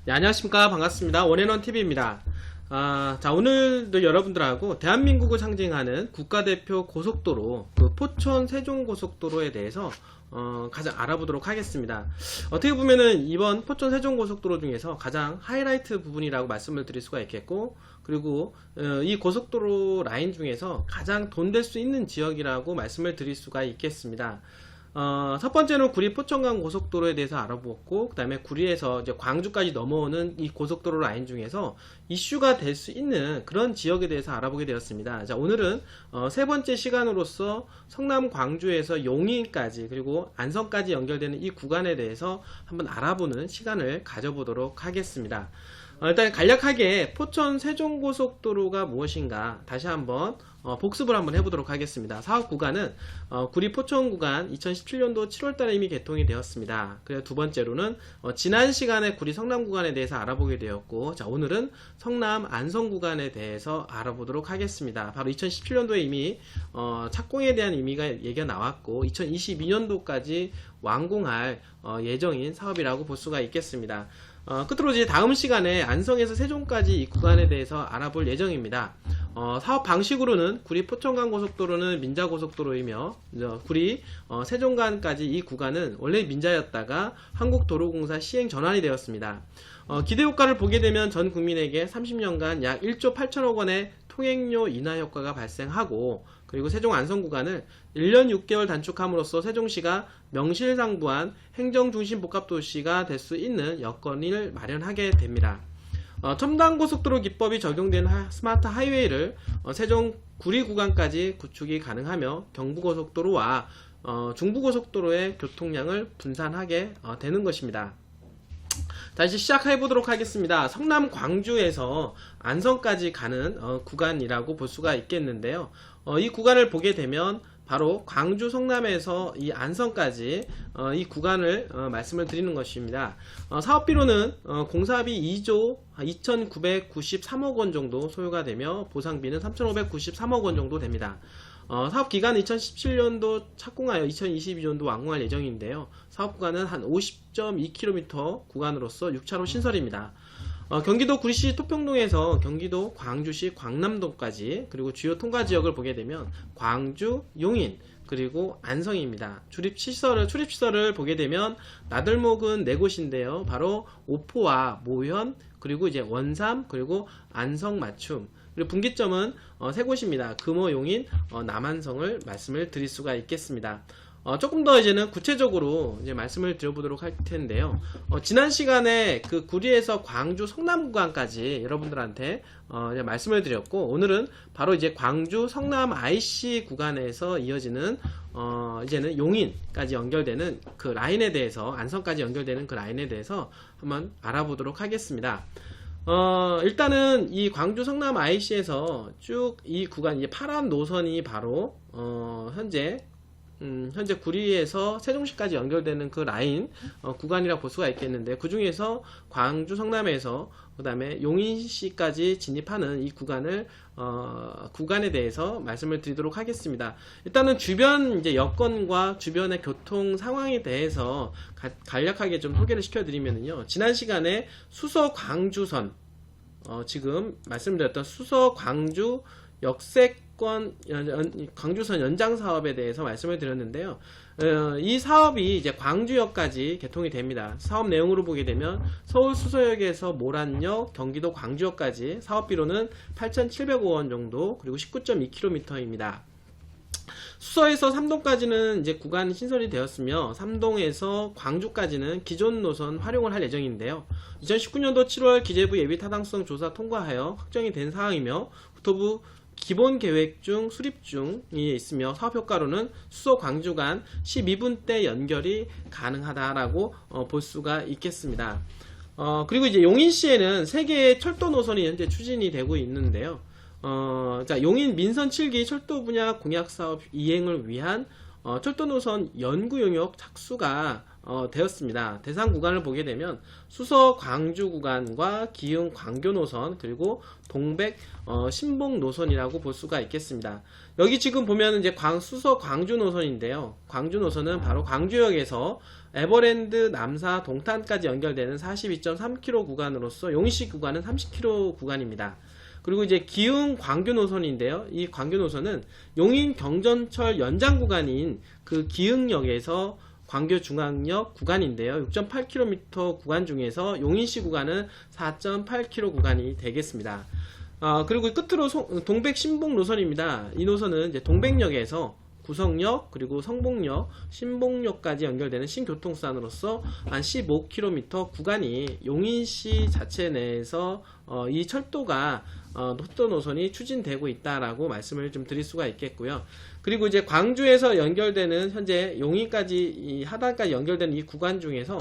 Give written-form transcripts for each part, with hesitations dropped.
네, 안녕하십니까. 반갑습니다. 원앤원TV입니다. 자, 오늘도 여러분들하고 대한민국을 상징하는 국가대표 고속도로, 그 포천 세종고속도로에 대해서 가장 알아보도록 하겠습니다. 어떻게 보면은 이번 포천 세종고속도로 중에서 가장 하이라이트 부분이라고 말씀을 드릴 수가 있겠고, 그리고 이 고속도로 라인 중에서 가장 돈 될 수 있는 지역이라고 말씀을 드릴 수가 있겠습니다. 첫 번째는 구리 포천간 고속도로에 대해서 알아보았고, 그 다음에 구리에서 이제 광주까지 넘어오는 이 고속도로 라인 중에서 이슈가 될 수 있는 그런 지역에 대해서 알아보게 되었습니다. 자, 오늘은 세 번째 시간으로서 성남 광주에서 용인까지 그리고 안성까지 연결되는 이 구간에 대해서 한번 알아보는 시간을 가져보도록 하겠습니다. 일단 간략하게 포천 세종고속도로가 무엇인가 다시 한번 복습을 한번 해보도록 하겠습니다. 사업 구간은 구리 포천 구간 2017년도 7월달에 이미 개통이 되었습니다. 그리고 두 번째로는 지난 시간에 구리 성남 구간에 대해서 알아보게 되었고, 자, 오늘은 성남 안성 구간에 대해서 알아보도록 하겠습니다. 바로 2017년도에 이미 착공에 대한 얘기가 나왔고 2022년도까지 완공할 예정인 사업이라고 볼 수가 있겠습니다. 끝으로 이제 다음 시간에 안성에서 세종까지 이 구간에 대해서 알아볼 예정입니다. 사업 방식으로는 구리 포천간 고속도로는 민자고속도로이며 구리 세종간까지 이 구간은 원래 민자였다가 한국도로공사 시행 전환이 되었습니다. 기대효과를 보게 되면 전 국민에게 30년간 약 1조 8천억 원의 통행료 인하 효과가 발생하고, 그리고 세종 안성 구간을 1년 6개월 단축함으로써 세종시가 명실상부한 행정중심복합도시가 될 수 있는 여건을 마련하게 됩니다. 첨단고속도로 기법이 적용된 스마트 하이웨이를 세종 구리 구간까지 구축이 가능하며 경부고속도로와 중부고속도로의 교통량을 분산하게 되는 것입니다. 다시 시작해보도록 하겠습니다. 성남 광주에서 안성까지 가는 구간이라고 볼 수가 있겠는데요. 이 구간을 보게 되면 바로 광주 성남에서 이 안성까지 이 구간을 말씀을 드리는 것입니다. 사업비로는 공사비 2조 2,993억 원 정도 소요가 되며 보상비는 3,593억 원 정도 됩니다. 사업기간 2017년도 착공하여 2022년도 완공할 예정인데요. 사업구간은 한 50.2km 구간으로서 6차로 신설입니다. 경기도 구리시 토평동에서 경기도 광주시 광남동까지, 그리고 주요 통과지역을 보게 되면 광주, 용인, 그리고 안성입니다. 출입시설을 보게 되면 나들목은 4곳인데요. 바로 오포와 모현, 그리고 이제 원삼, 그리고 안성 맞춤, 그리고 분기점은 3곳입니다. 금호, 용인, 남안성을 말씀을 드릴 수가 있겠습니다. 조금 더 이제는 구체적으로 이제 말씀을 드려보도록 할 텐데요. 지난 시간에 그 구리에서 광주 성남 구간까지 여러분들한테 이제 말씀을 드렸고, 오늘은 바로 이제 광주 성남 IC 구간에서 이어지는 이제는 용인까지 연결되는 그 라인에 대해서, 안성까지 연결되는 그 라인에 대해서 한번 알아보도록 하겠습니다. 일단은 이 광주 성남 IC에서 쭉 이 구간, 이제 파란 노선이 바로 현재 구리에서 세종시까지 연결되는 그 라인 구간이라 볼 수가 있겠는데, 그 중에서 광주 성남에서 그 다음에 용인시까지 진입하는 이 구간에 대해서 말씀을 드리도록 하겠습니다. 일단은 주변 이제 여건과 주변의 교통 상황에 대해서 간략하게 좀 소개를 시켜드리면요. 지난 시간에 수서 광주선, 지금 말씀드렸던 수서 광주 광주선 연장 사업에 대해서 말씀을 드렸는데요. 이 사업이 이제 광주역까지 개통이 됩니다. 사업 내용으로 보게 되면 서울 수서역에서 모란역, 경기도 광주역까지 사업비로는 8,700억 원 정도, 그리고 19.2km입니다. 수서에서 삼동까지는 이제 구간 신설이 되었으며, 삼동에서 광주까지는 기존 노선 활용을 할 예정인데요. 2019년도 7월 기재부 예비 타당성 조사 통과하여 확정이 된 사항이며, 국토부 기본 계획 중 수립 중에 있으며, 사업 효과로는 수서 광주 간 12분대 연결이 가능하다라고 볼 수가 있겠습니다. 그리고 이제 용인시에는 3개의 철도 노선이 현재 추진이 되고 있는데요. 자, 용인 민선 7기 철도 분야 공약 사업 이행을 위한 철도 노선 연구 용역 착수가 되었습니다. 대상 구간을 보게 되면 수서 광주 구간과 기흥 광교 노선, 그리고 동백 신봉 노선이라고 볼 수가 있겠습니다. 여기 지금 보면 이제 수서 광주 노선인데요. 광주 노선은 바로 광주역에서 에버랜드 남사 동탄까지 연결되는 42.3km 구간으로서 용인시 구간은 30km 구간입니다. 그리고 이제 기흥 광교 노선인데요. 이 광교 노선은 용인 경전철 연장 구간인 그 기흥역에서 광교중앙역 구간인데요. 6.8km 구간 중에서 용인시 구간은 4.8km 구간이 되겠습니다. 그리고 끝으로 동백 신봉 노선입니다. 이 노선은 이제 동백역에서 구성역, 그리고 성봉역, 신봉역까지 연결되는 신교통수단으로서 한 15km 구간이 용인시 자체 내에서 이 철도 노선이 추진되고 있다라고 말씀을 좀 드릴 수가 있겠고요. 그리고 이제 광주에서 연결되는 현재 용인까지 이 하단까지 연결되는 이 구간 중에서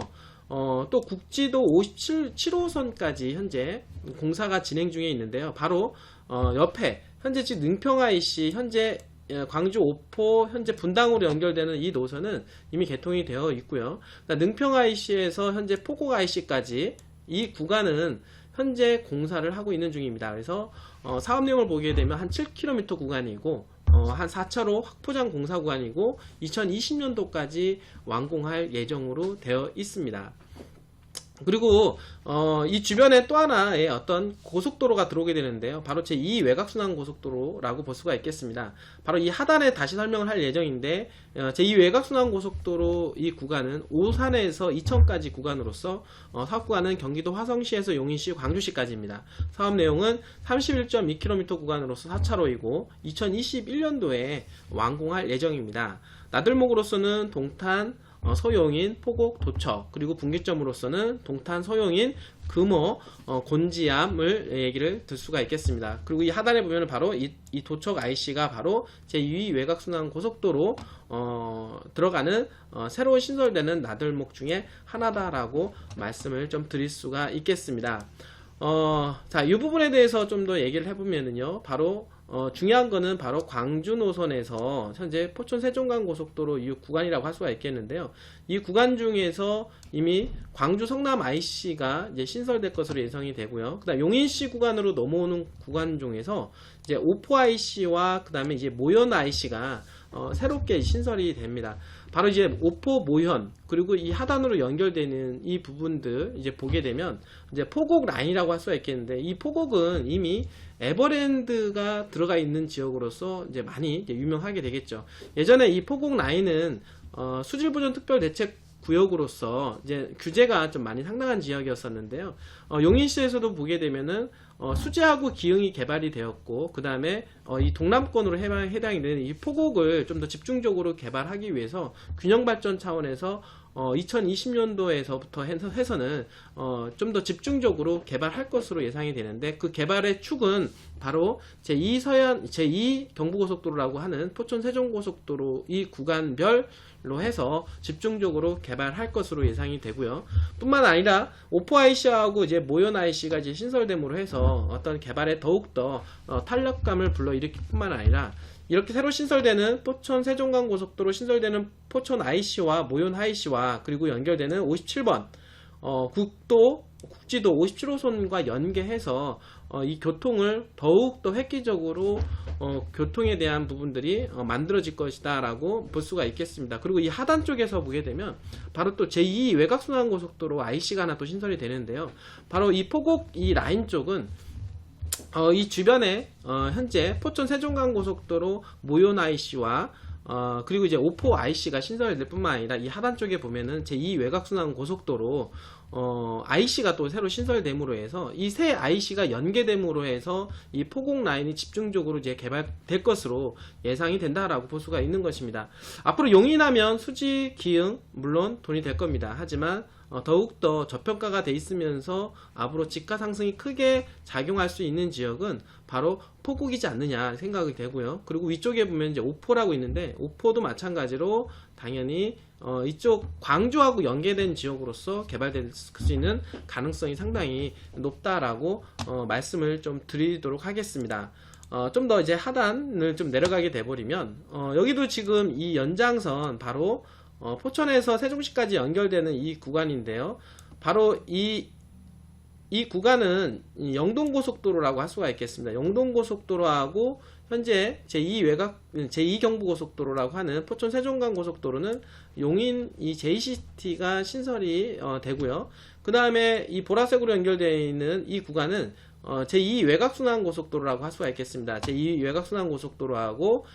또 국지도 57호선까지 현재 공사가 진행 중에 있는데요. 바로 옆에 현재 지금 능평 IC 현재 광주 오포 현재 분당으로 연결되는 이 노선은 이미 개통이 되어 있고요. 그러니까 능평 IC에서 현재 포곡 IC까지 이 구간은 현재 공사를 하고 있는 중입니다. 그래서 사업 내용을 보게 되면 한 7km 구간이고 한 4차로 확포장 공사 구간이고 2020년도까지 완공할 예정으로 되어 있습니다. 그리고 이 주변에 또 하나의 어떤 고속도로가 들어오게 되는데요. 바로 제2 외곽순환 고속도로라고 볼 수가 있겠습니다. 바로 이 하단에 다시 설명을 할 예정인데 제2 외곽순환 고속도로 이 구간은 오산에서 이천까지 구간으로서 사업 구간은 경기도 화성시에서 용인시, 광주시까지입니다. 사업 내용은 31.2km 구간으로서 4차로이고 2021년도에 완공할 예정입니다. 나들목으로서는 동탄, 서용인, 포곡, 도척, 그리고 분기점으로서는 동탄, 서용인, 금호, 곤지암을 얘기를 들 수가 있겠습니다. 그리고 이 하단에 보면 바로 이 도척 IC가 바로 제2 외곽순환 고속도로 들어가는 새로 신설되는 나들목 중에 하나다라고 말씀을 좀 드릴 수가 있겠습니다. 자, 이 부분에 대해서 좀 더 얘기를 해보면은요, 바로 중요한 거는 바로 광주 노선에서 현재 포천 세종간 고속도로 이 구간이라고 할 수가 있겠는데요. 이 구간 중에서 이미 광주 성남 IC가 이제 신설될 것으로 예상이 되고요. 그다음 용인시 구간으로 넘어오는 구간 중에서 이제 오포 IC와 그다음에 이제 모현 IC가 새롭게 신설이 됩니다. 바로 이제 오포 모현 그리고 이 하단으로 연결되는 이 부분들 이제 보게 되면 이제 포곡 라인이라고 할 수가 있겠는데, 이 포곡은 이미 에버랜드가 들어가 있는 지역으로서 이제 많이 이제 유명하게 되겠죠. 예전에 이 포곡 라인은 수질보전 특별대책 구역으로서 이제 규제가 좀 많이 상당한 지역이었었는데요. 용인시에서도 보게 되면은 수제하고 기흥이 개발이 되었고, 그 다음에 이 동남권으로 해당이 되는 이 포곡을 좀 더 집중적으로 개발하기 위해서 균형발전 차원에서 2020년도에서부터 해서는 좀 더 집중적으로 개발할 것으로 예상이 되는데, 그 개발의 축은 바로 제2 경부고속도로라고 하는 포천 세종고속도로 이 구간별로 해서 집중적으로 개발할 것으로 예상이 되고요. 뿐만 아니라 오포 IC하고 이제 모현 IC가 이제 신설됨으로 해서 어떤 개발에 더욱더 탄력감을 불러일으킬 뿐만 아니라, 이렇게 새로 신설되는 포천 세종간 고속도로 신설되는 포천 IC와 모현 IC와 그리고 연결되는 57번 국지도 57호선과 연계해서 이 교통을 더욱더 획기적으로 교통에 대한 부분들이 만들어질 것이다 라고 볼 수가 있겠습니다. 그리고 이 하단 쪽에서 보게 되면 바로 또 제2 외곽순환고속도로 IC가 하나 또 신설이 되는데요. 바로 이 포곡 이 라인 쪽은 이 주변에 현재 포천 세종간 고속도로 모현 IC와 그리고 이제 오포 IC가 신설될 뿐만 아니라 이 하단 쪽에 보면은 제2 외곽순환 고속도로 IC가 또 새로 신설됨으로 해서 이 새 IC가 연계됨으로 해서 이 포곡 라인이 집중적으로 이제 개발될 것으로 예상이 된다라고 볼 수가 있는 것입니다. 앞으로 용인하면 수지, 기흥 물론 돈이 될 겁니다. 하지만 더욱더 저평가가 돼 있으면서 앞으로 집가 상승이 크게 작용할 수 있는 지역은 바로 포곡이지 않느냐 생각이 되고요. 그리고 위쪽에 보면 이제 오포라고 있는데, 오포도 마찬가지로 당연히 이쪽 광주하고 연계된 지역으로서 개발될 수 있는 가능성이 상당히 높다라고 말씀을 좀 드리도록 하겠습니다. 좀 더 이제 하단을 좀 내려가게 돼버리면 여기도 지금 이 연장선 바로 포천에서 세종시까지 연결되는 이 구간인데요. 바로 이 구간은 영동고속도로라고 할 수가 있겠습니다. 영동고속도로하고 현재 제2경부고속도로라고 하는 포천 세종간 고속도로는 용인 이 JCT가 신설이 되고요. 그 다음에 이 보라색으로 연결되어 있는 이 구간은 제2외곽순환고속도로라고 할 수가 있겠습니다. 제2외곽순환고속도로하고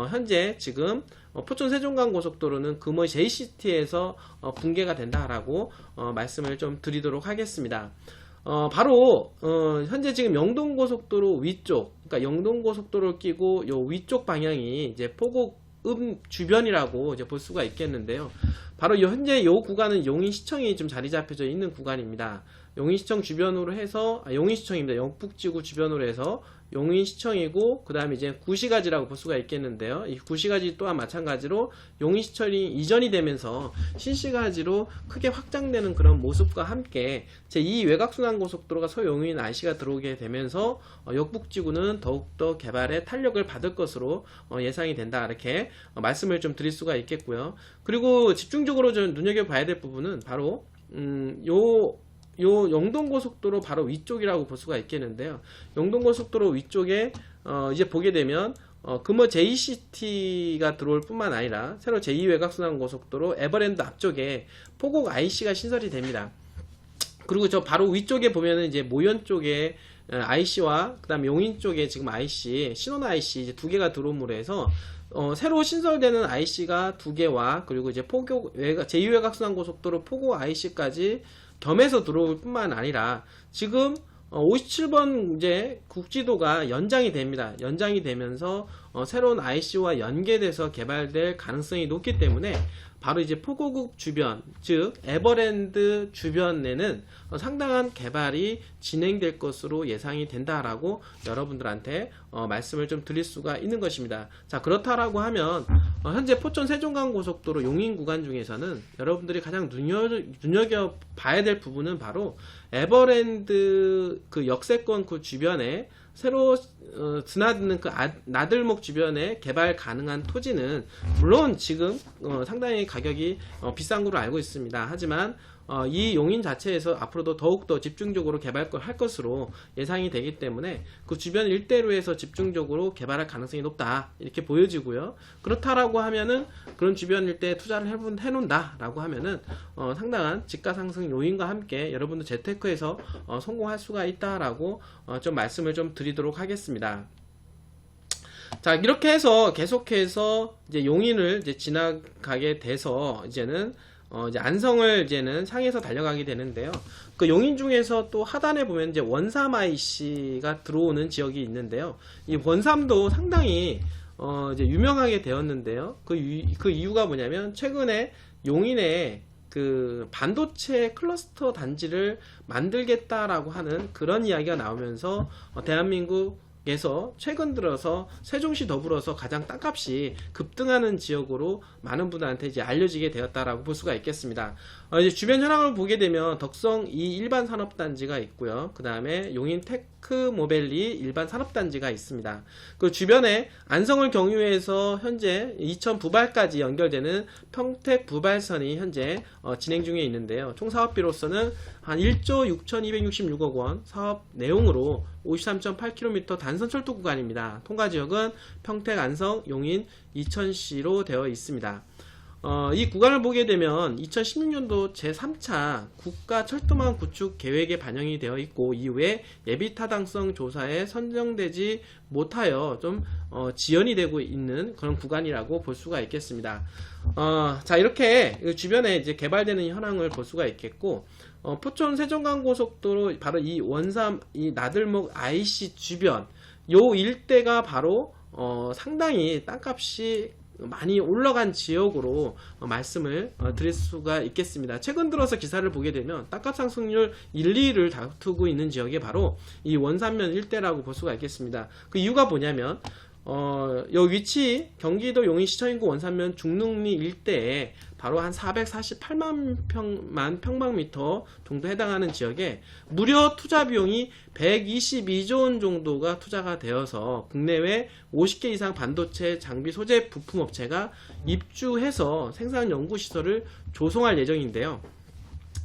현재 지금 포천 세종간 고속도로는 금호의 JCT에서 분계가 된다라고 말씀을 좀 드리도록 하겠습니다. 바로 현재 지금 영동고속도로 위쪽, 그러니까 영동고속도로를 끼고 요 위쪽 방향이 이제 포곡읍 주변이라고 이제 볼 수가 있겠는데요. 바로 현재 요 구간은 용인시청이 좀 자리 잡혀져 있는 구간입니다. 용인시청 주변으로 해서 용인시청입니다. 영북지구 주변으로 해서 용인시청이고 그 다음에 이제 구시가지라고 볼 수가 있겠는데요. 이 구시가지 또한 마찬가지로 용인시청이 이전이 되면서 신시가지로 크게 확장되는 그런 모습과 함께 제2외곽순환고속도로가 소용인 IC가 들어오게 되면서 역북지구는 더욱더 개발에 탄력을 받을 것으로 예상이 된다, 이렇게 말씀을 좀 드릴 수가 있겠고요. 그리고 집중적으로 좀 눈여겨봐야 될 부분은 바로 요 영동고속도로 바로 위쪽이라고 볼 수가 있겠는데요. 영동고속도로 위쪽에 이제 보게 되면 금호 JCT가 들어올 뿐만 아니라 새로 제2외곽순환고속도로 에버랜드 앞쪽에 포곡 IC가 신설이 됩니다. 그리고 저 바로 위쪽에 보면은 이제 모현 쪽에 IC와 그 다음 용인 쪽에 지금 IC, 신원 IC 이제 두 개가 들어옴으로 해서 새로 신설되는 IC가 두 개와 그리고 이제 제2외곽순환고속도로 포곡 IC까지 겸해서 들어올 뿐만 아니라 지금 57번 이제 국지도가 연장이 됩니다. 연장이 되면서 새로운 IC와 연계돼서 개발될 가능성이 높기 때문에 바로 이제 포고급 주변, 즉 에버랜드 주변에는 상당한 개발이 진행될 것으로 예상이 된다라고 여러분들한테 말씀을 좀 드릴 수가 있는 것입니다. 자, 그렇다라고 하면 현재 포천 세종간 고속도로 용인 구간 중에서는 여러분들이 가장 눈여겨 봐야 될 부분은 바로 에버랜드 그 역세권 그 주변에 새로 드나드는 그 나들목 주변에 개발 가능한 토지는 물론 지금 상당히 가격이 비싼 걸로 알고 있습니다. 하지만 이 용인 자체에서 앞으로도 더욱더 집중적으로 개발을 할 것으로 예상이 되기 때문에 그 주변 일대로 해서 집중적으로 개발할 가능성이 높다, 이렇게 보여지고요. 그렇다라고 하면은 그런 주변 일대에 투자를 해놓는다라고 하면은 상당한 집가 상승 요인과 함께 여러분들 재테크에서 성공할 수가 있다라고 좀 말씀을 좀 드리도록 하겠습니다. 자, 이렇게 해서 계속해서 이제 용인을 이제 지나가게 돼서 이제는 이제 안성을 이제는 향해서 달려가게 되는데요. 그 용인 중에서 또 하단에 보면 이제 원삼 IC가 들어오는 지역이 있는데요. 이 원삼도 상당히 이제 유명하게 되었는데요. 그 이유가 뭐냐면 최근에 용인에 그 반도체 클러스터 단지를 만들겠다라고 하는 그런 이야기가 나오면서 대한민국에서 최근 들어서 세종시 더불어서 가장 땅값이 급등하는 지역으로 많은 분들한테 이제 알려지게 되었다라고 볼 수가 있겠습니다. 이제 주변 현황을 보게 되면 덕성 2 일반 산업단지가 있고요. 그 다음에 용인 테크모벨리 일반 산업단지가 있습니다. 그 주변에 안성을 경유해서 현재 이천 부발까지 연결되는 평택 부발선이 현재 진행 중에 있는데요. 총 사업비로서는 한 1조 6,266억 원 사업 내용으로 53.8km 단선 철도 구간입니다. 통과 지역은 평택, 안성, 용인, 이천시로 되어 있습니다. 이 구간을 보게 되면 2016년도 제3차 국가철도망 구축 계획에 반영이 되어 있고 이후에 예비타당성 조사에 선정되지 못하여 좀 지연이 되고 있는 그런 구간이라고 볼 수가 있겠습니다. 자, 이렇게 주변에 이제 개발되는 현황을 볼 수가 있겠고 포천 세종간 고속도로 바로 이 원삼 이 나들목 IC 주변 요 일대가 바로 상당히 땅값이 많이 올라간 지역으로 말씀을 드릴 수가 있겠습니다. 최근 들어서 기사를 보게 되면 땅값 상승률 1, 2위를 다투고 있는 지역이 바로 이 원산면 일대라고 볼 수가 있겠습니다. 그 이유가 뭐냐면 요 위치 경기도 용인시 인구 원산면 중릉리 일대에 바로 한 448만 평방미터 정도 해당하는 지역에 무려 투자 비용이 122조 원 정도가 투자가 되어서 국내외 50개 이상 반도체 장비 소재 부품 업체가 입주해서 생산 연구시설을 조성할 예정인데요.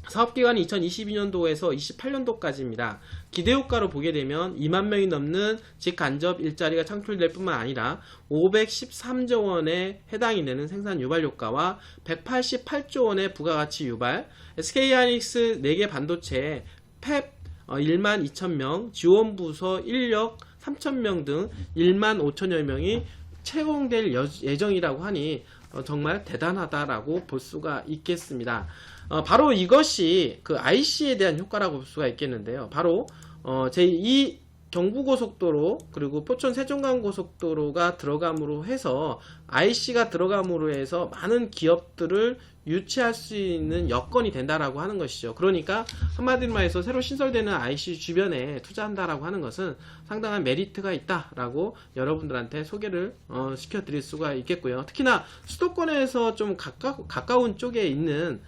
사업기간이 2022년도에서 28년도까지입니다. 기대효과로 보게 되면 2만 명이 넘는 직간접 일자리가 창출될 뿐만 아니라 513조 원에 해당이 되는 생산 유발 효과와 188조 원의 부가가치 유발, SK하이닉스 4개 반도체, 팹 1만 2천명, 지원부서 인력 3천명 등 1만 5천여 명이 채용될 예정이라고 하니 정말 대단하다라고 볼 수가 있겠습니다. 바로 이것이 그 IC에 대한 효과라고 볼 수가 있겠는데요. 바로 제2 경부고속도로 그리고 포천 세종간고속도로가 들어감으로 해서 IC가 들어감으로 해서 많은 기업들을 유치할 수 있는 여건이 된다라고 하는 것이죠. 그러니까 한마디로 말해서 새로 신설되는 IC 주변에 투자한다라고 하는 것은 상당한 메리트가 있다라고 여러분들한테 소개를 시켜드릴 수가 있겠고요. 특히나 수도권에서 좀 가까운 쪽에 있는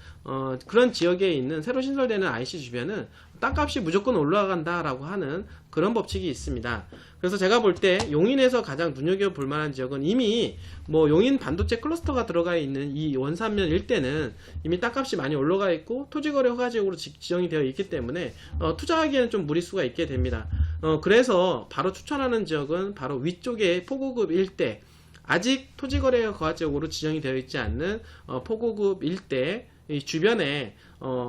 그런 지역에 있는 새로 신설되는 IC 주변은 땅값이 무조건 올라간다라고 하는 그런 법칙이 있습니다. 그래서 제가 볼 때 용인에서 가장 눈여겨볼 만한 지역은 이미 뭐 용인 반도체 클러스터가 들어가 있는 이 원산면 일대는 이미 땅값이 많이 올라가 있고 토지거래 허가 지역으로 지정이 되어 있기 때문에 투자하기에는 좀 무리수가 있게 됩니다. 그래서 바로 추천하는 지역은 바로 위쪽에 포고급 일대, 아직 토지거래 허가 지역으로 지정이 되어 있지 않는 포고급 일대 이 주변에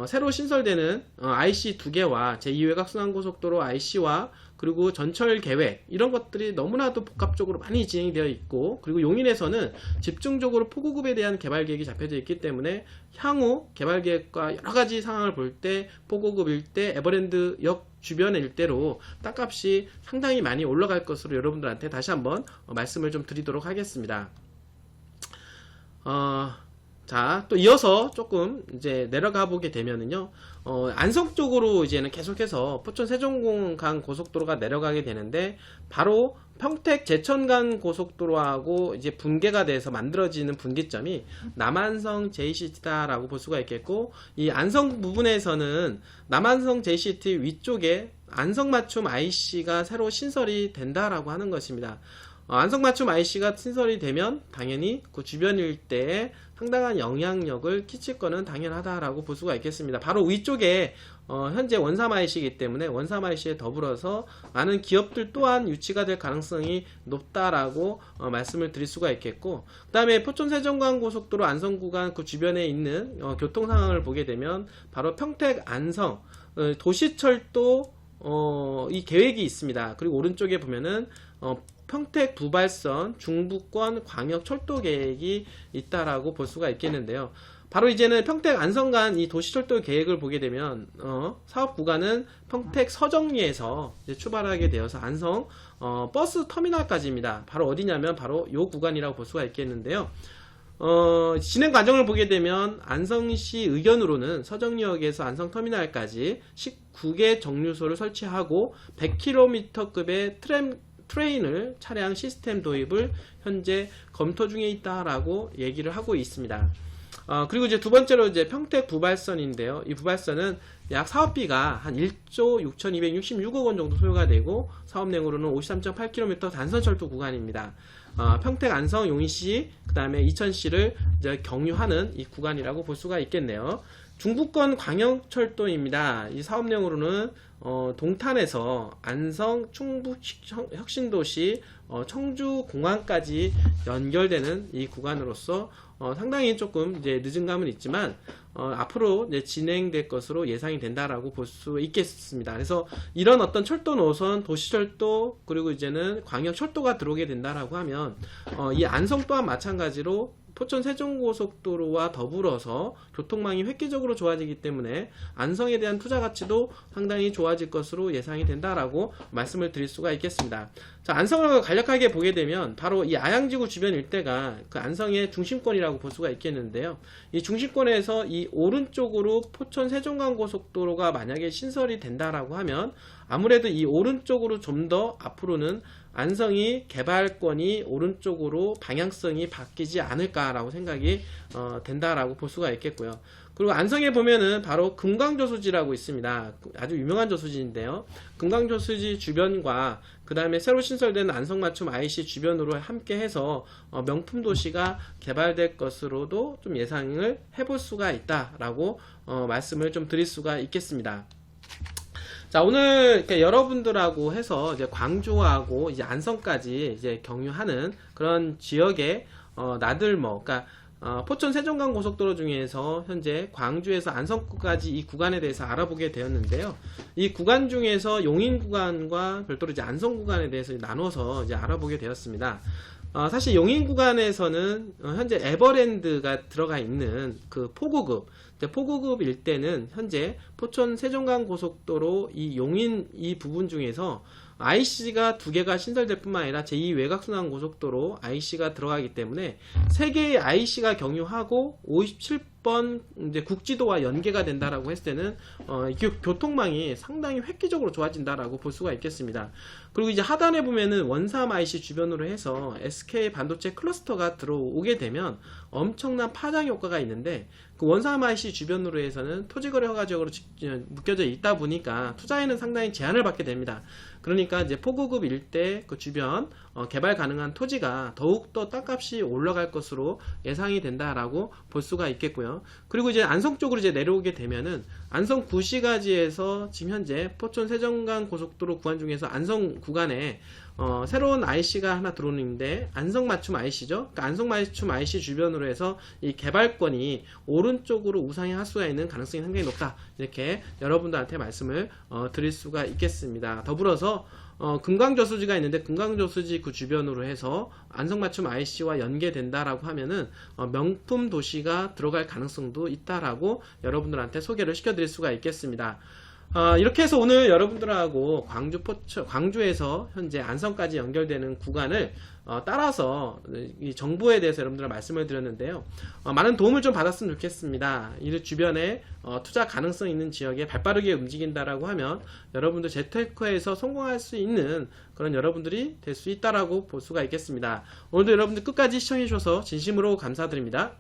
새로 신설되는 IC 2개와 제2외곽순환고속도로 IC와 그리고 전철 계획 이런 것들이 너무나도 복합적으로 많이 진행이 되어 있고, 그리고 용인에서는 집중적으로 포고급에 대한 개발 계획이 잡혀져 있기 때문에 향후 개발 계획과 여러가지 상황을 볼 때 포고급 일대, 에버랜드역 주변의 일대로 땅값이 상당히 많이 올라갈 것으로 여러분들한테 다시 한번 말씀을 좀 드리도록 하겠습니다. 자, 또 이어서 조금 이제 내려가 보게 되면은요, 안성 쪽으로 이제는 계속해서 포천 세종간 고속도로가 내려가게 되는데, 바로 평택 제천간 고속도로하고 이제 분계가 돼서 만들어지는 분기점이 남안성 JCT다라고 볼 수가 있겠고, 이 안성 부분에서는 남안성 JCT 위쪽에 안성맞춤 IC가 새로 신설이 된다라고 하는 것입니다. 안성맞춤 IC가 신설이 되면 당연히 그 주변 일대에 상당한 영향력을 끼칠 거는 당연하다라고 볼 수가 있겠습니다. 바로 위쪽에 현재 원삼 IC이기 때문에 원삼 IC에 더불어서 많은 기업들 또한 유치가 될 가능성이 높다라고 말씀을 드릴 수가 있겠고, 그 다음에 포천 세종간 고속도로 안성 구간 그 주변에 있는 교통 상황을 보게 되면 바로 평택 안성 도시철도 이 계획이 있습니다. 그리고 오른쪽에 보면은 평택 부발선 중부권 광역 철도 계획이 있다라고 볼 수가 있겠는데요. 바로 이제는 평택 안성간 이 도시철도 계획을 보게 되면 사업 구간은 평택 서정리에서 이제 출발하게 되어서 안성 버스 터미널까지입니다. 바로 어디냐면 바로 요 구간이라고 볼 수가 있겠는데요. 진행 과정을 보게 되면 안성시 의견으로는 서정리역에서 안성터미널까지 19개 정류소를 설치하고 100km급의 트레인을 차량 시스템 도입을 현재 검토 중에 있다라고 얘기를 하고 있습니다. 그리고 이제 두 번째로 이제 평택 부발선인데요. 이 부발선은 약 사업비가 한 1조 6,266억 원 정도 소요가 되고 사업 내용으로는 53.8km 단선철도 구간입니다. 평택 안성 용인시 그 다음에 이천시를 이제 경유하는 이 구간이라고 볼 수가 있겠네요. 중부권 광역철도입니다. 이 사업 내용으로는 동탄에서 안성, 충북 혁신도시, 청주공항까지 연결되는 이 구간으로서 상당히 조금 이제 늦은 감은 있지만 앞으로 이제 진행될 것으로 예상이 된다라고 볼 수 있겠습니다. 그래서 이런 어떤 철도 노선, 도시철도 그리고 이제는 광역철도가 들어오게 된다라고 하면 이 안성 또한 마찬가지로 포천 세종고속도로와 더불어서 교통망이 획기적으로 좋아지기 때문에 안성에 대한 투자 가치도 상당히 좋아질 것으로 예상이 된다라고 말씀을 드릴 수가 있겠습니다. 자, 안성을 간략하게 보게 되면 바로 이 아양지구 주변 일대가 그 안성의 중심권이라고 볼 수가 있겠는데요. 이 중심권에서 이 오른쪽으로 포천 세종간 고속도로가 만약에 신설이 된다라고 하면 아무래도 이 오른쪽으로 좀 더 앞으로는 안성이 개발권이 오른쪽으로 방향성이 바뀌지 않을까라고 생각이 된다라고 볼 수가 있겠고요. 그리고 안성에 보면은 바로 금강저수지라고 있습니다. 아주 유명한 저수지인데요. 금강저수지 주변과 그 다음에 새로 신설된 안성맞춤 IC 주변으로 함께 해서 명품 도시가 개발될 것으로도 좀 예상을 해볼 수가 있다라고 말씀을 좀 드릴 수가 있겠습니다. 자, 오늘 여러분들하고 해서 이제 광주하고 이제 안성까지 이제 경유하는 그런 지역의 나들목, 그러니까 포천 세종간 고속도로 중에서 현재 광주에서 안성까지 이 구간에 대해서 알아보게 되었는데요. 이 구간 중에서 용인 구간과 별도로 이제 안성 구간에 대해서 나눠서 이제 알아보게 되었습니다. 사실 용인 구간에서는 현재 에버랜드가 들어가 있는 그 포구급 일대는 현재 포천 세종간 고속도로 이 용인 이 부분 중에서 IC가 2개가 신설될 뿐만 아니라 제2 외곽순환 고속도로 IC가 들어가기 때문에 3개의 IC가 경유하고 57번 이제 국지도와 연계가 된다라고 했을 때는 교통망이 상당히 획기적으로 좋아진다라고 볼 수가 있겠습니다. 그리고 이제 하단에 보면은 원삼 IC 주변으로 해서 SK 반도체 클러스터가 들어오게 되면 엄청난 파장 효과가 있는데, 그 원삼 IC 주변으로 해서는 토지거래 허가지역으로 묶여져 있다 보니까 투자에는 상당히 제한을 받게 됩니다. 그러니까 이제 포구급 일대 그 주변 개발 가능한 토지가 더욱더 땅값이 올라갈 것으로 예상이 된다라고 볼 수가 있겠고요. 그리고 이제 안성 쪽으로 이제 내려오게 되면은 안성 구시가지에서 지금 현재 포천 세종간 고속도로 구간 중에서 안성 구간에 새로운 IC가 하나 들어오는데 안성맞춤 IC죠. 그러니까 안성맞춤 IC 주변으로 해서 이 개발권이 오른쪽으로 우상향할 수가 있는 가능성이 상당히 높다. 이렇게 여러분들한테 말씀을 드릴 수가 있겠습니다. 더불어서 금강저수지가 있는데 금강저수지 그 주변으로 해서 안성맞춤 IC와 연계된다라고 하면은 명품 도시가 들어갈 가능성도 있다라고 여러분들한테 소개를 시켜드릴 수가 있겠습니다. 이렇게 해서 오늘 여러분들하고 광주에서 현재 안성까지 연결되는 구간을 따라서 이 정보에 대해서 여러분들 말씀을 드렸는데요. 많은 도움을 좀 받았으면 좋겠습니다. 이 주변에 투자 가능성 있는 지역에 발빠르게 움직인다라고 하면 여러분들 재테크에서 성공할 수 있는 그런 여러분들이 될 수 있다라고 볼 수가 있겠습니다. 오늘도 여러분들 끝까지 시청해 주셔서 진심으로 감사드립니다.